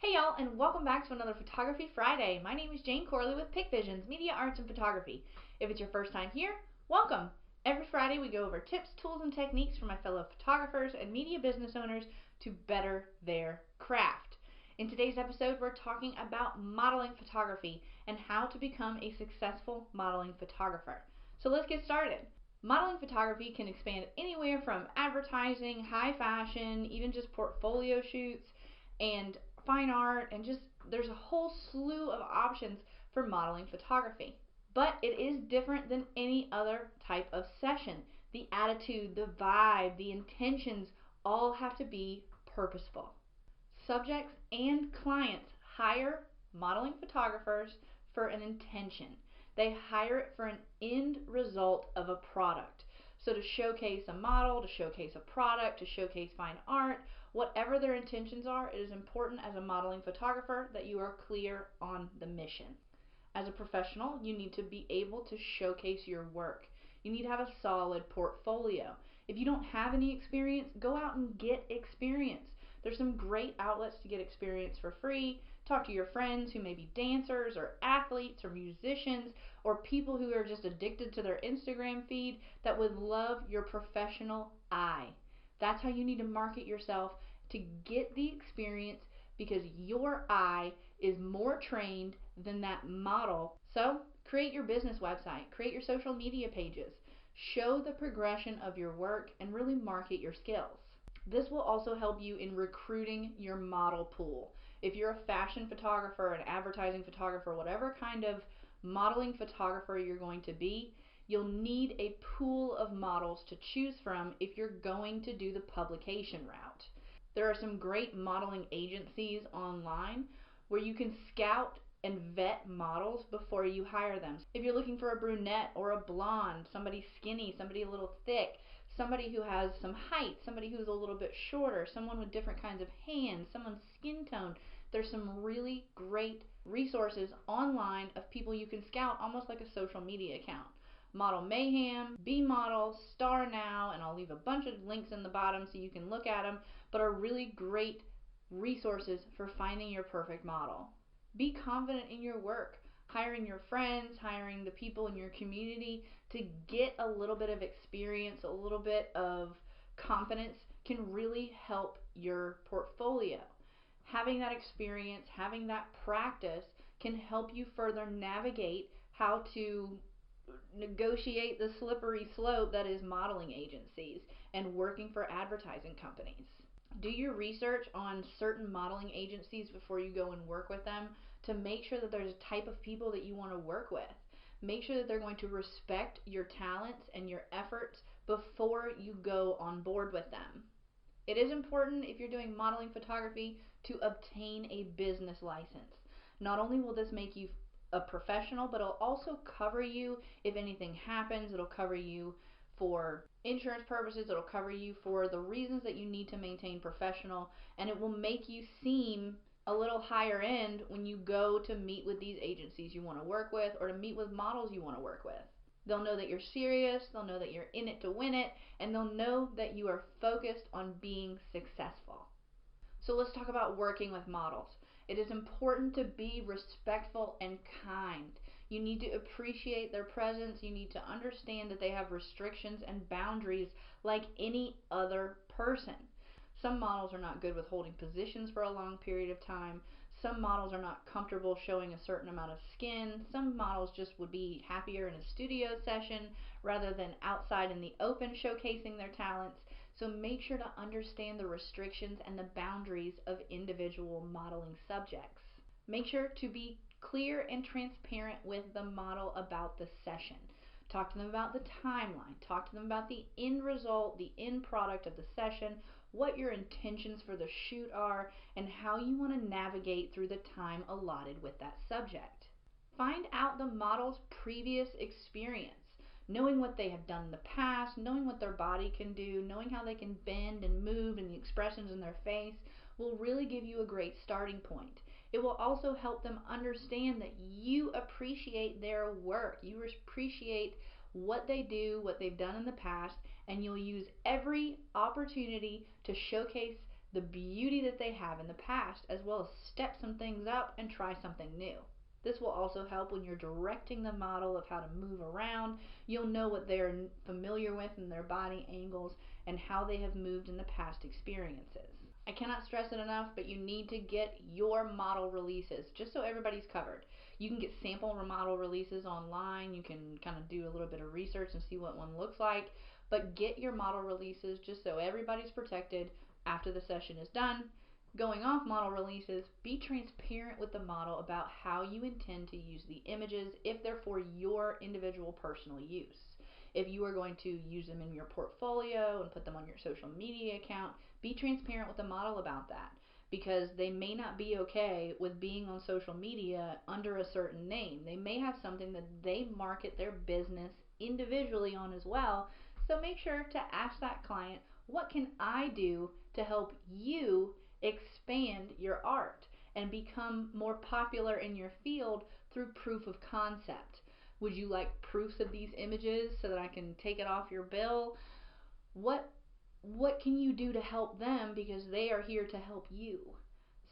Hey y'all, and welcome back to another Photography Friday. My name is Jane Corley with Pick Visions, Media Arts and Photography. If it's your first time here, welcome. Every Friday we go over tips, tools, and techniques for my fellow photographers and media business owners to better their craft. In today's episode, we're talking about modeling photography and how to become a successful modeling photographer. So let's get started. Modeling photography can expand anywhere from advertising, high fashion, even just portfolio shoots, and fine art, and just there's a whole slew of options for modeling photography. But it is different than any other type of session. The attitude, the vibe, the intentions all have to be purposeful. Subjects and clients hire modeling photographers for an intention. They hire it for an end result of a product. So to showcase a model, to showcase a product, to showcase fine art, whatever their intentions are, it is important as a modeling photographer that you are clear on the mission. As a professional, you need to be able to showcase your work. You need to have a solid portfolio. If you don't have any experience, go out and get experience. There's some great outlets to get experience for free. Talk to your friends who may be dancers or athletes or musicians or people who are just addicted to their Instagram feed that would love your professional eye. That's how you need to market yourself, to get the experience, because your eye is more trained than that model. So create your business website, create your social media pages, show the progression of your work, and really market your skills. This will also help you in recruiting your model pool. If you're a fashion photographer, an advertising photographer, whatever kind of modeling photographer you're going to be, you'll need a pool of models to choose from if you're going to do the publication route. There are some great modeling agencies online where you can scout and vet models before you hire them. If you're looking for a brunette or a blonde, somebody skinny, somebody a little thick, somebody who has some height, somebody who's a little bit shorter, someone with different kinds of hands, someone's skin tone, there's some really great resources online of people you can scout, almost like a social media account. Model Mayhem, B Model, Star Now, and I'll leave a bunch of links in the bottom so you can look at them, but are really great resources for finding your perfect model. Be confident in your work. Hiring your friends, hiring the people in your community to get a little bit of experience, a little bit of confidence can really help your portfolio. Having that experience, having that practice can help you further navigate how to negotiate the slippery slope that is modeling agencies and working for advertising companies. Do your research on certain modeling agencies before you go and work with them to make sure that there's a type of people that you want to work with. Make sure that they're going to respect your talents and your efforts before you go on board with them. It is important, if you're doing modeling photography, to obtain a business license. Not only will this make you a professional, but it'll also cover you if anything happens. It'll cover you for insurance purposes. It'll cover you for the reasons that you need to maintain professional, and it will make you seem a little higher end when you go to meet with these agencies you want to work with or to meet with models you want to work with. They'll know that you're serious, they'll know that you're in it to win it, and they'll know that you are focused on being successful. So let's talk about working with models. It is important to be respectful and kind. You need to appreciate their presence. You need to understand that they have restrictions and boundaries like any other person. Some models are not good with holding positions for a long period of time. Some models are not comfortable showing a certain amount of skin. Some models just would be happier in a studio session rather than outside in the open showcasing their talents. So make sure to understand the restrictions and the boundaries of individual modeling subjects. Make sure to be clear and transparent with the model about the session. Talk to them about the timeline. Talk to them about the end result, the end product of the session, what your intentions for the shoot are, and how you want to navigate through the time allotted with that subject. Find out the model's previous experience. Knowing what they have done in the past, knowing what their body can do, knowing how they can bend and move and the expressions in their face will really give you a great starting point. It will also help them understand that you appreciate their work. You appreciate what they do, what they've done in the past, and you'll use every opportunity to showcase the beauty that they have in the past, as well as step some things up and try something new. This will also help when you're directing the model of how to move around. You'll know what they're familiar with in their body angles and how they have moved in the past experiences. I cannot stress it enough, but you need to get your model releases just so everybody's covered. You can get sample model releases online. You can kind of do a little bit of research and see what one looks like, but get your model releases just so everybody's protected after the session is done. Going off model releases, be transparent with the model about how you intend to use the images if they're for your individual personal use. If you are going to use them in your portfolio and put them on your social media account, be transparent with the model about that, because they may not be okay with being on social media under a certain name. They may have something that they market their business individually on as well. So make sure to ask that client, what can I do to help you expand your art and become more popular in your field through proof of concept? Would you like proofs of these images so that I can take it off your bill? What can you do to help them, because they are here to help you?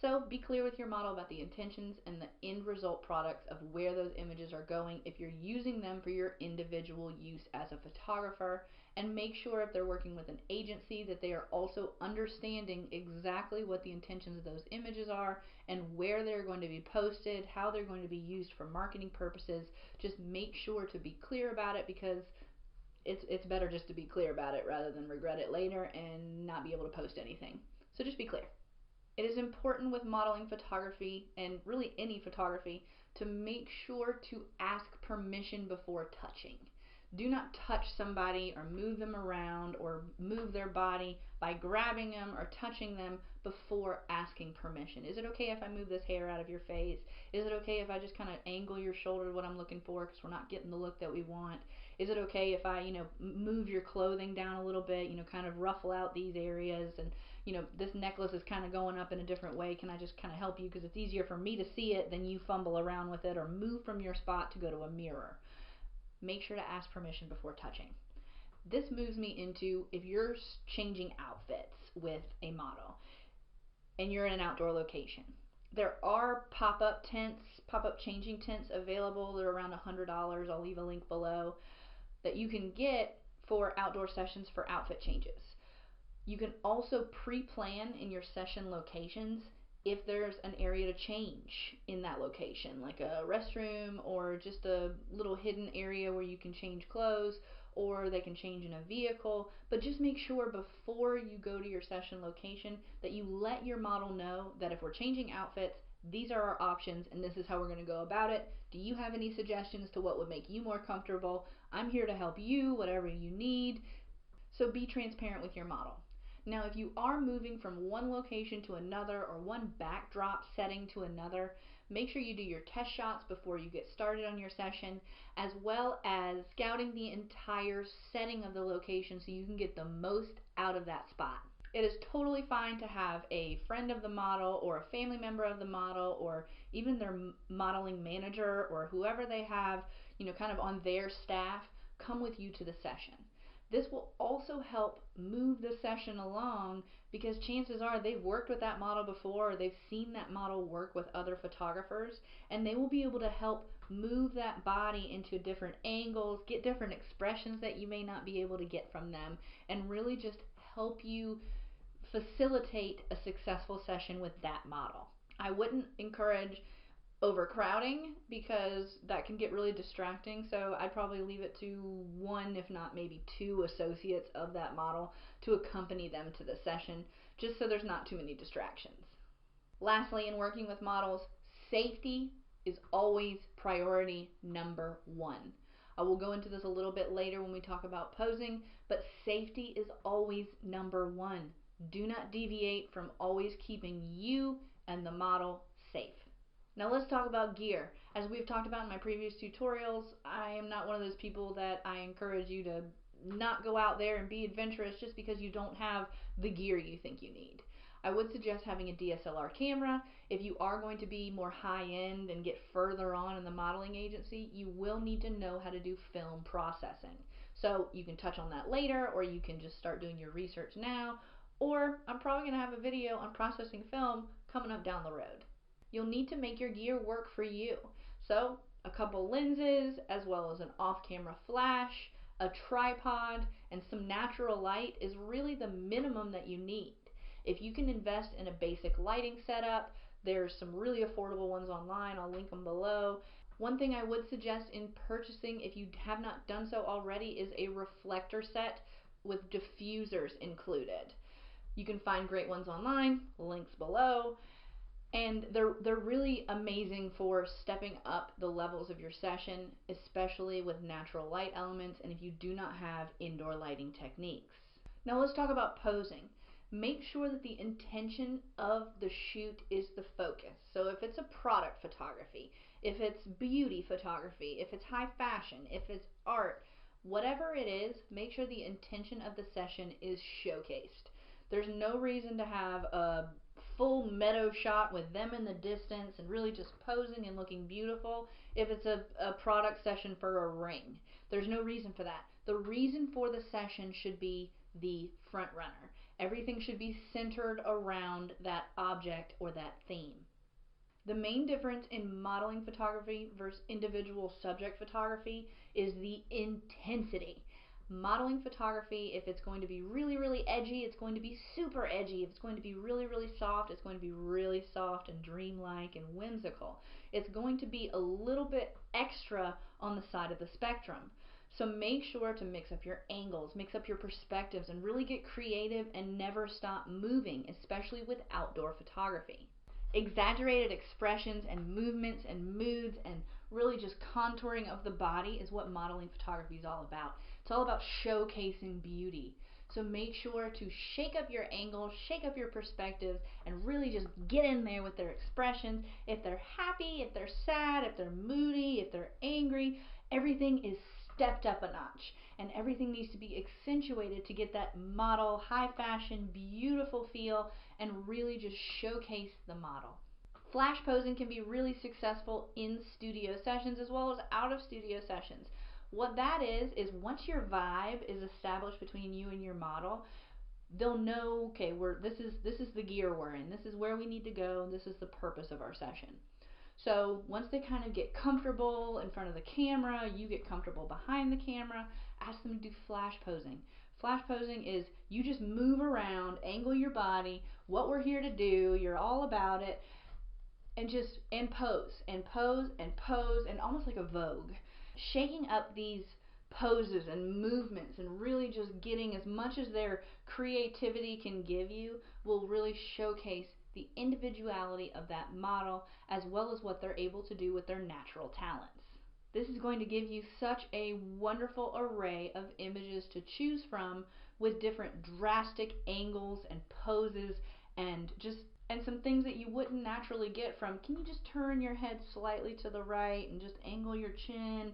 So be clear with your model about the intentions and the end result products of where those images are going if you're using them for your individual use as a photographer, and make sure if they're working with an agency that they are also understanding exactly what the intentions of those images are and where they're going to be posted, how they're going to be used for marketing purposes. Just make sure to be clear about it, because it's better just to be clear about it rather than regret it later and not be able to post anything. So just be clear. It is important with modeling photography, and really any photography, to make sure to ask permission before touching. Do not touch somebody or move them around or move their body by grabbing them or touching them before asking permission. Is it okay if I move this hair out of your face? Is it okay if I just kind of angle your shoulder to what I'm looking for because we're not getting the look that we want? Is it okay if I, move your clothing down a little bit, kind of ruffle out these areas, and, this necklace is kind of going up in a different way. Can I just kind of help you because it's easier for me to see it than you fumble around with it or move from your spot to go to a mirror? Make sure to ask permission before touching. This moves me into, if you're changing outfits with a model and you're in an outdoor location, there are pop-up tents, pop-up changing tents available. They're around $100. I'll leave a link below, that you can get for outdoor sessions for outfit changes. You can also pre-plan in your session locations if there's an area to change in that location, like a restroom or just a little hidden area where you can change clothes, or they can change in a vehicle. But just make sure before you go to your session location that you let your model know that if we're changing outfits, these are our options and this is how we're going to go about it. Do you have any suggestions to what would make you more comfortable? I'm here to help you, whatever you need. So be transparent with your model. Now, if you are moving from one location to another or one backdrop setting to another, make sure you do your test shots before you get started on your session, as well as scouting the entire setting of the location so you can get the most out of that spot. It is totally fine to have a friend of the model or a family member of the model or even their modeling manager or whoever they have, kind of on their staff, come with you to the session. This will also help move the session along, because chances are they've worked with that model before, or they've seen that model work with other photographers, and they will be able to help move that body into different angles, get different expressions that you may not be able to get from them, and really just help you facilitate a successful session with that model. I wouldn't encourage overcrowding, because that can get really distracting, so I'd probably leave it to one, if not maybe two associates of that model to accompany them to the session, just so there's not too many distractions. Lastly, in working with models, safety is always priority number one. I will go into this a little bit later when we talk about posing, but safety is always number one. Do not deviate from always keeping you and the model safe. Now let's talk about gear. As we've talked about in my previous tutorials, I am not one of those people that I encourage you to not go out there and be adventurous just because you don't have the gear you think you need. I would suggest having a DSLR camera. If you are going to be more high-end and get further on in the modeling agency, you will need to know how to do film processing. So you can touch on that later, or you can just start doing your research now. or I'm probably going to have a video on processing film coming up down the road. You'll need to make your gear work for you. So a couple lenses, as well as an off-camera flash, a tripod, and some natural light is really the minimum that you need. If you can invest in a basic lighting setup, there's some really affordable ones online. I'll link them below. One thing I would suggest in purchasing, if you have not done so already, is a reflector set with diffusers included. You can find great ones online, links below, and they're really amazing for stepping up the levels of your session, especially with natural light elements and if you do not have indoor lighting techniques. Now let's talk about posing. Make sure that the intention of the shoot is the focus. So if it's a product photography, if it's beauty photography, if it's high fashion, if it's art, whatever it is, make sure the intention of the session is showcased. There's no reason to have a full meadow shot with them in the distance and really just posing and looking beautiful if it's a product session for a ring. There's no reason for that. The reason for the session should be the front runner. Everything should be centered around that object or that theme. The main difference in modeling photography versus individual subject photography is the intensity. Modeling photography, if it's going to be really, really edgy, it's going to be super edgy. If it's going to be really, really soft, it's going to be really soft and dreamlike and whimsical. It's going to be a little bit extra on the side of the spectrum. So make sure to mix up your angles, mix up your perspectives, and really get creative and never stop moving, especially with outdoor photography. Exaggerated expressions and movements and moods and really just contouring of the body is what modeling photography is all about. It's all about showcasing beauty. So make sure to shake up your angles, shake up your perspectives, and really just get in there with their expressions. If they're happy, if they're sad, if they're moody, if they're angry, everything is stepped up a notch, and everything needs to be accentuated to get that model, high fashion, beautiful feel and really just showcase the model. Flash posing can be really successful in studio sessions as well as out of studio sessions. What that is once your vibe is established between you and your model, they'll know, okay, this is the gear we're in, this is where we need to go, this is the purpose of our session. So once they kind of get comfortable in front of the camera, you get comfortable behind the camera, ask them to do flash posing. Flash posing is you just move around, angle your body, what we're here to do, you're all about it, and pose and pose and pose, and almost like a Vogue. Shaking up these poses and movements and really just getting as much as their creativity can give you will really showcase the individuality of that model as well as what they're able to do with their natural talents. This is going to give you such a wonderful array of images to choose from with different drastic angles and poses and some things that you wouldn't naturally get from, can you just turn your head slightly to the right and just angle your chin?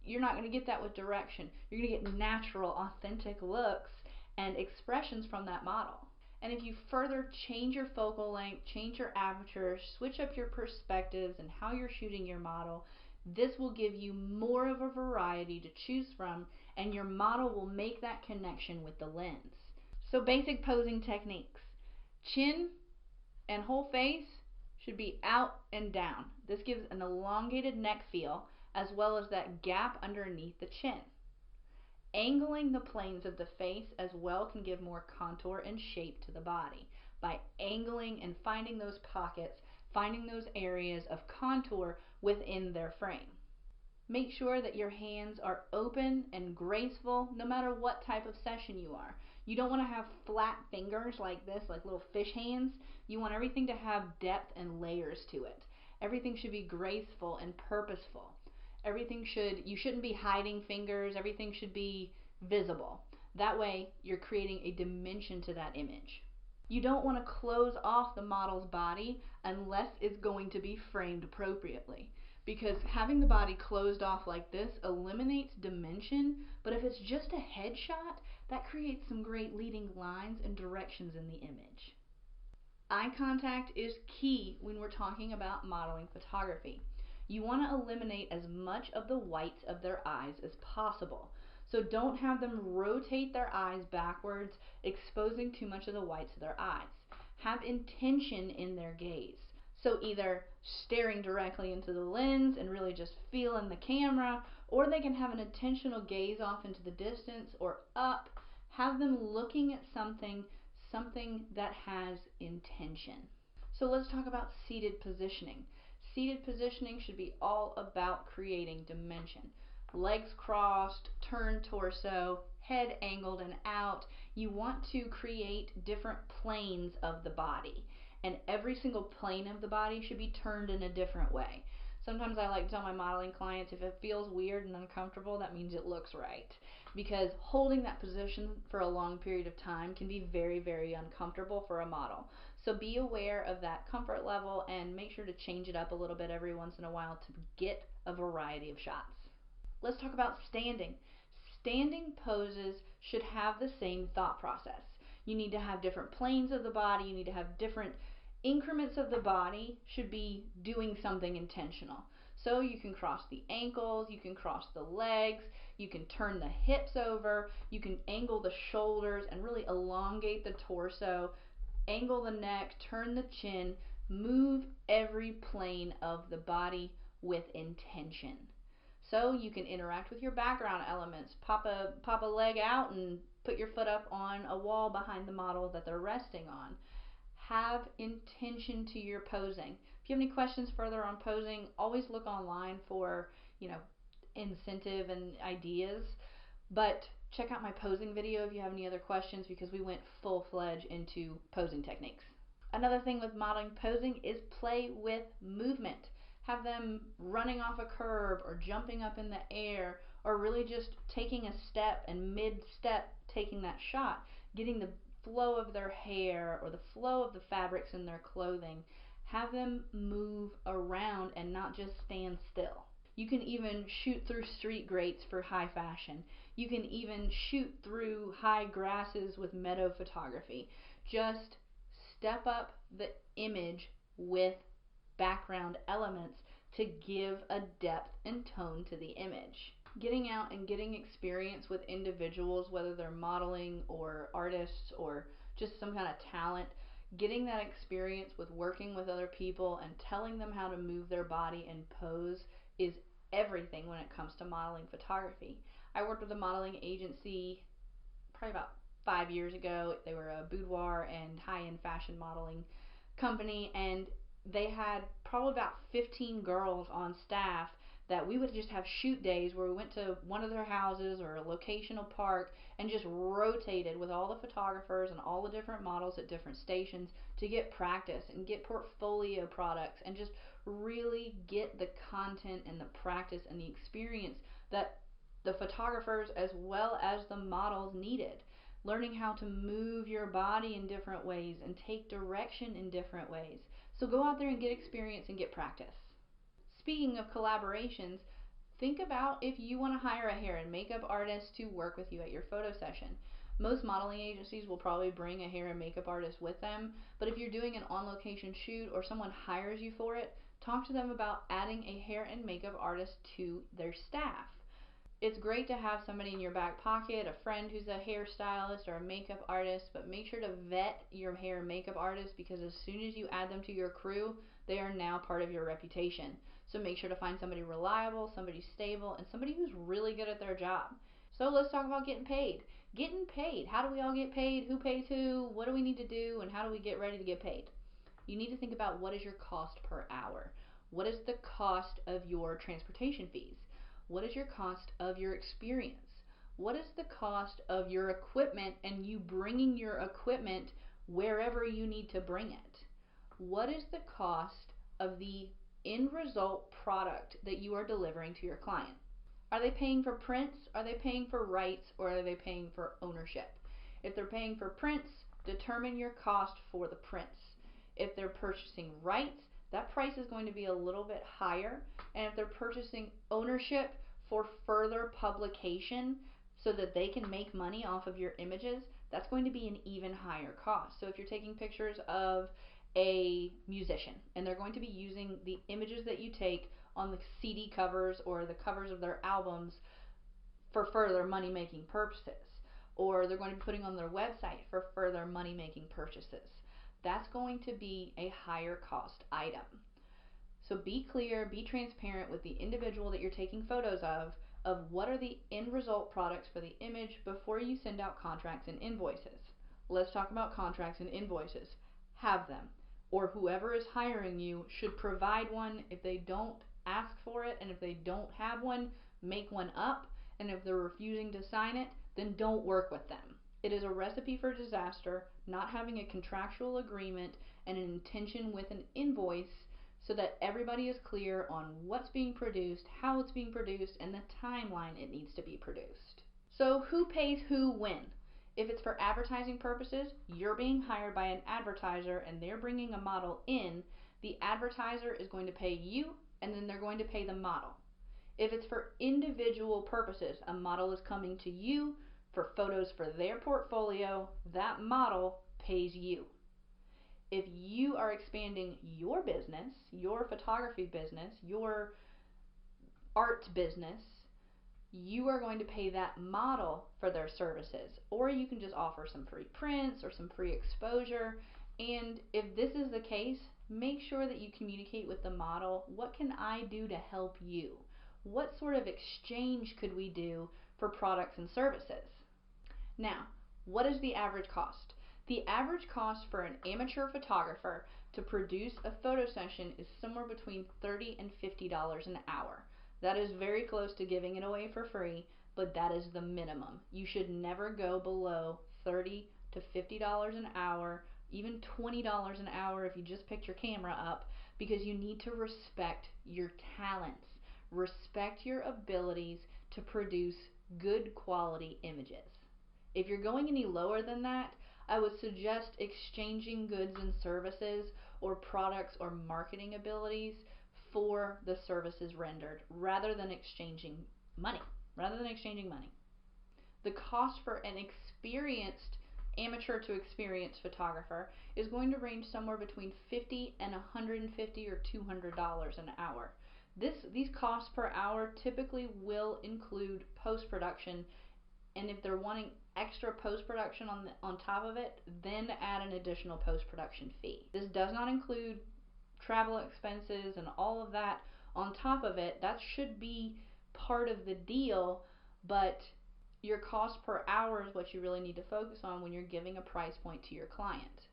You're not going to get that with direction. You're going to get natural, authentic looks and expressions from that model. And if you further change your focal length, change your aperture, switch up your perspectives and how you're shooting your model, this will give you more of a variety to choose from, and your model will make that connection with the lens. So basic posing techniques. Chin and whole face should be out and down. This gives an elongated neck feel as well as that gap underneath the chin. Angling the planes of the face as well can give more contour and shape to the body. By angling and finding those pockets, finding those areas of contour within their frame. Make sure that your hands are open and graceful no matter what type of session you are. You don't want to have flat fingers like this, like little fish hands. You want everything to have depth and layers to it. Everything should be graceful and purposeful. You shouldn't be hiding fingers. Everything should be visible. That way you're creating a dimension to that image. You don't want to close off the model's body unless it's going to be framed appropriately, because having the body closed off like this eliminates dimension, but if it's just a headshot, that creates some great leading lines and directions in the image. Eye contact is key when we're talking about modeling photography. You want to eliminate as much of the whites of their eyes as possible. So don't have them rotate their eyes backwards, exposing too much of the whites of their eyes. Have intention in their gaze. So either staring directly into the lens and really just feeling the camera, or they can have an intentional gaze off into the distance or up. Have them looking at something that has intention. So let's talk about seated positioning. Seated positioning should be all about creating dimension. Legs crossed, turned torso, head angled and out. You want to create different planes of the body, and every single plane of the body should be turned in a different way. Sometimes I like to tell my modeling clients, if it feels weird and uncomfortable, that means it looks right. Because holding that position for a long period of time can be very, very uncomfortable for a model. So be aware of that comfort level and make sure to change it up a little bit every once in a while to get a variety of shots. Let's talk about standing. Standing poses should have the same thought process. You need to have different planes of the body, you need to have different increments of the body should be doing something intentional. So you can cross the ankles, you can cross the legs, you can turn the hips over, you can angle the shoulders and really elongate the torso, angle the neck, turn the chin, move every plane of the body with intention. So you can interact with your background elements, pop a leg out and put your foot up on a wall behind the model that they're resting on. Have intention to your posing. If you have any questions further on posing, always look online for, incentive and ideas. But check out my posing video if you have any other questions, because we went full-fledged into posing techniques. Another thing with modeling posing is play with movement. Have them running off a curb or jumping up in the air, or really just taking a step and mid-step taking that shot, getting the flow of their hair or the flow of the fabrics in their clothing. Have them move around and not just stand still. You can even shoot through street grates for high fashion. You can even shoot through high grasses with meadow photography. Just step up the image with background elements to give a depth and tone to the image. Getting out and getting experience with individuals, whether they're modeling or artists or just some kind of talent, getting that experience with working with other people and telling them how to move their body and pose is everything when it comes to modeling photography. I worked with a modeling agency probably about 5 years ago. They were a boudoir and high-end fashion modeling company, and they had probably about 15 girls on staff that we would just have shoot days where we went to one of their houses or a locational park and just rotated with all the photographers and all the different models at different stations to get practice and get portfolio products and just really get the content and the practice and the experience that the photographers as well as the models needed. Learning how to move your body in different ways and take direction in different ways. So go out there and get experience and get practice. Speaking of collaborations, think about if you want to hire a hair and makeup artist to work with you at your photo session. Most modeling agencies will probably bring a hair and makeup artist with them, but if you're doing an on-location shoot or someone hires you for it, talk to them about adding a hair and makeup artist to their staff. It's great to have somebody in your back pocket, a friend who's a hairstylist or a makeup artist, but make sure to vet your hair and makeup artist, because as soon as you add them to your crew, they are now part of your reputation. So make sure to find somebody reliable, somebody stable, and somebody who's really good at their job. So let's talk about getting paid. Getting paid. How do we all get paid? Who pays who? What do we need to do? And how do we get ready to get paid? You need to think about, what is your cost per hour? What is the cost of your transportation fees? What is your cost of your experience? What is the cost of your equipment and you bringing your equipment wherever you need to bring it? What is the cost of the end result product that you are delivering to your client? Are they paying for prints? Are they paying for rights? Or are they paying for ownership? If they're paying for prints, determine your cost for the prints. If they're purchasing rights, that price is going to be a little bit higher. And if they're purchasing ownership for further publication so that they can make money off of your images, that's going to be an even higher cost. So if you're taking pictures of a musician and they're going to be using the images that you take on the CD covers or the covers of their albums for further money-making purposes, or they're going to be putting on their website for further money-making purchases. That's going to be a higher cost item. So be clear, be transparent with the individual that you're taking photos of what are the end result products for the image before you send out contracts and invoices. Let's talk about contracts and invoices. Have them, or whoever is hiring you should provide one. If they don't, ask for it, and if they don't have one, make one up, and if they're refusing to sign it, then don't work with them. It is a recipe for disaster not having a contractual agreement and an intention with an invoice, so that everybody is clear on what's being produced, how it's being produced, and the timeline it needs to be produced. So who pays who when? If it's for advertising purposes, you're being hired by an advertiser and they're bringing a model in, the advertiser is going to pay you and then they're going to pay the model. If it's for individual purposes, a model is coming to you for photos for their portfolio, that model pays you. If you are expanding your business, your photography business, your art business, you are going to pay that model for their services. Or you can just offer some free prints or some free exposure. And if this is the case, make sure that you communicate with the model, what can I do to help you? What sort of exchange could we do for products and services? Now, what is the average cost? The average cost for an amateur photographer to produce a photo session is somewhere between $30 and $50 an hour. That is very close to giving it away for free, but that is the minimum. You should never go below $30 to $50 an hour, even $20 an hour if you just picked your camera up, because you need to respect your talents, respect your abilities to produce good quality images. If you're going any lower than that, I would suggest exchanging goods and services or products or marketing abilities for the services rendered rather than exchanging money. The cost for an experienced amateur to experienced photographer is going to range somewhere between $50 and $150 or $200 an hour. These costs per hour typically will include post-production, and if they're wanting extra post-production on top of it, then add an additional post-production fee. This does not include travel expenses and all of that on top of it. That should be part of the deal, but your cost per hour is what you really need to focus on when you're giving a price point to your client.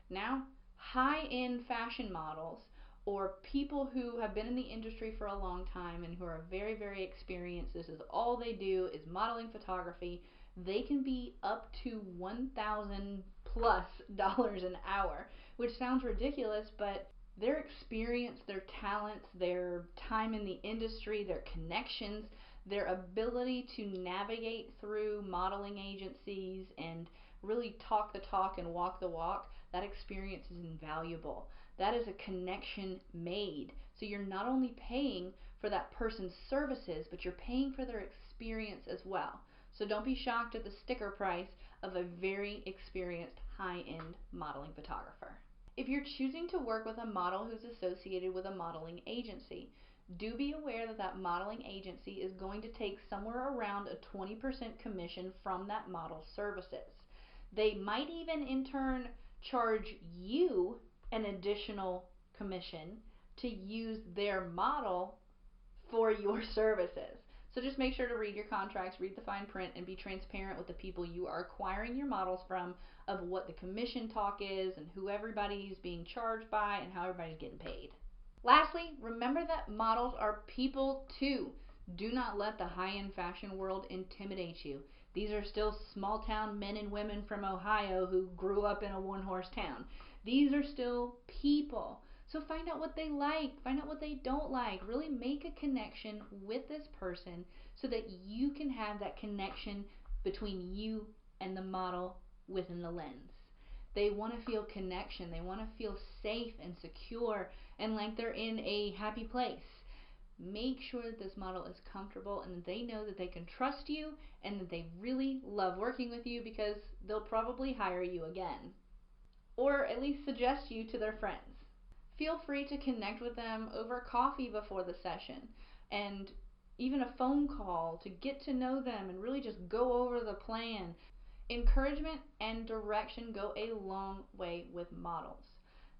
Now, high-end fashion models or people who have been in the industry for a long time and who are very, very experienced, this is all they do is modeling photography, they can be up to $1,000 plus an hour, which sounds ridiculous, but their experience, their talents, their time in the industry, their connections, their ability to navigate through modeling agencies and really talk the talk and walk the walk, that experience is invaluable. That is a connection made. So you're not only paying for that person's services, but you're paying for their experience as well. So don't be shocked at the sticker price of a very experienced high-end modeling photographer. If you're choosing to work with a model who's associated with a modeling agency, do be aware that that modeling agency is going to take somewhere around a 20% commission from that model's services. They might even in turn charge you an additional commission to use their model for your services. So just make sure to read your contracts, read the fine print, and be transparent with the people you are acquiring your models from of what the commission talk is and who everybody's being charged by and how everybody's getting paid. Lastly, remember that models are people too. Do not let the high-end fashion world intimidate you. These are still small-town men and women from Ohio who grew up in a one-horse town. These are still people. So find out what they like, find out what they don't like. Really make a connection with this person so that you can have that connection between you and the model within the lens. They want to feel connection. They want to feel safe and secure and like they're in a happy place. Make sure that this model is comfortable and that they know that they can trust you and that they really love working with you, because they'll probably hire you again, or at least suggest you to their friends. Feel free to connect with them over coffee before the session and even a phone call to get to know them and really just go over the plan. Encouragement and direction go a long way with models.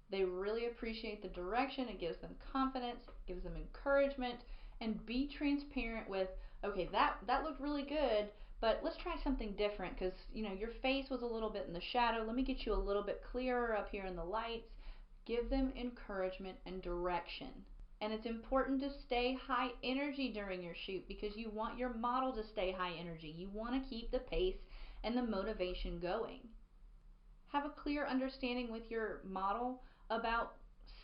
They really appreciate the direction. It gives them confidence, it gives them encouragement, and be transparent with, okay, that looked really good, but let's try something different because your face was a little bit in the shadow. Let me get you a little bit clearer up here in the lights. Give them encouragement and direction. And it's important to stay high energy during your shoot because you want your model to stay high energy. You want to keep the pace and the motivation going. Have a clear understanding with your model about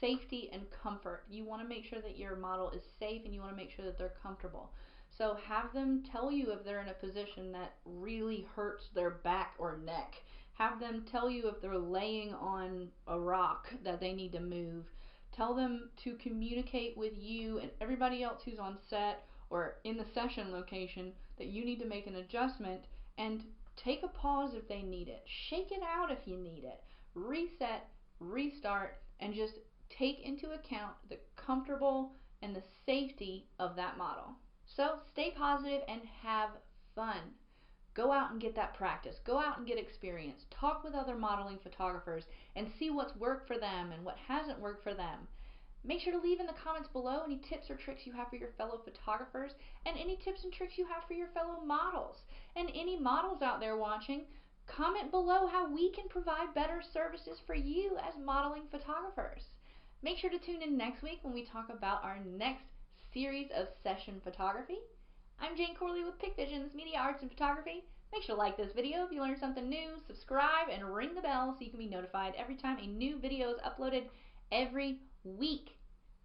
safety and comfort. You want to make sure that your model is safe and you want to make sure that they're comfortable. So have them tell you if they're in a position that really hurts their back or neck. Have them tell you if they're laying on a rock that they need to move. Tell them to communicate with you and everybody else who's on set or in the session location that you need to make an adjustment, and take a pause if they need it. Shake it out if you need it. Reset, restart, and just take into account the comfortable and the safety of that model. So stay positive and have fun. Go out and get that practice. Go out and get experience. Talk with other modeling photographers and see what's worked for them and what hasn't worked for them. Make sure to leave in the comments below any tips or tricks you have for your fellow photographers and any tips and tricks you have for your fellow models. And any models out there watching, comment below how we can provide better services for you as modeling photographers. Make sure to tune in next week when we talk about our next series of session photography. I'm Jane Corley with Pick Visions, Media Arts and Photography. Make sure to like this video if you learned something new, subscribe, and ring the bell so you can be notified every time a new video is uploaded every week.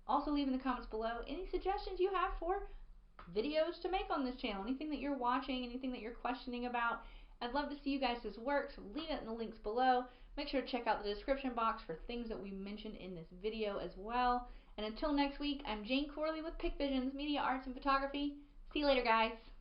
Also leave in the comments below any suggestions you have for videos to make on this channel, anything that you're watching, anything that you're questioning about. I'd love to see you guys' work, so leave it in the links below. Make sure to check out the description box for things that we mentioned in this video as well. And until next week, I'm Jane Corley with Pick Visions, Media Arts and Photography. See you later, guys.